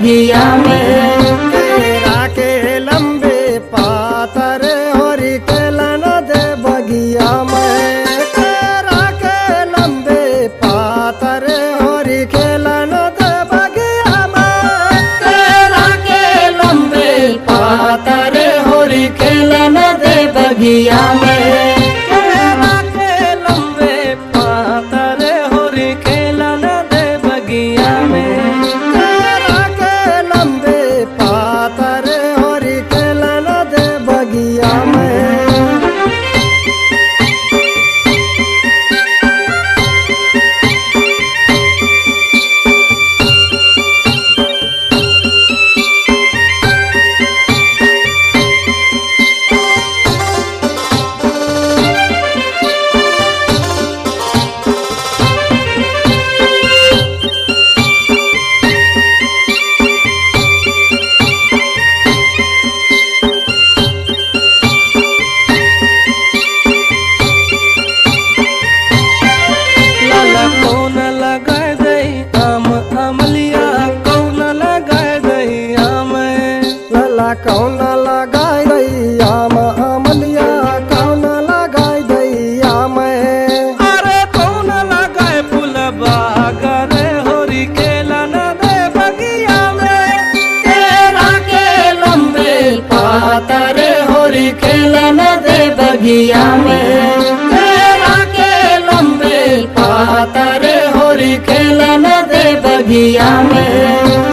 बगिया में। केरा के लंबे पातर होरी खेलन दे बगिया में। केरा के लंबे पातर होरी खेलन दे बगिया में। केरा के लंबे पातर होरी खेलन दे बगिया में। केरा के लंबे पातर होरी खेलन दे बगिया में। केरा के लंबे पातर होरी खेलन दे बगिया में। कौन लगाए दई आम अमलिया कौन लगाए दई आम। लला कौन लगाए दई आम अमलिया कौन लगाए दई आम। अरे कौन लगाए फूलबा करे होरी खेलन दे बगिया में। केरा के लंबे पातर होरी खेलन दे बगिया में। केरा के लंबे पातर होरी खेलन दे बगिया में।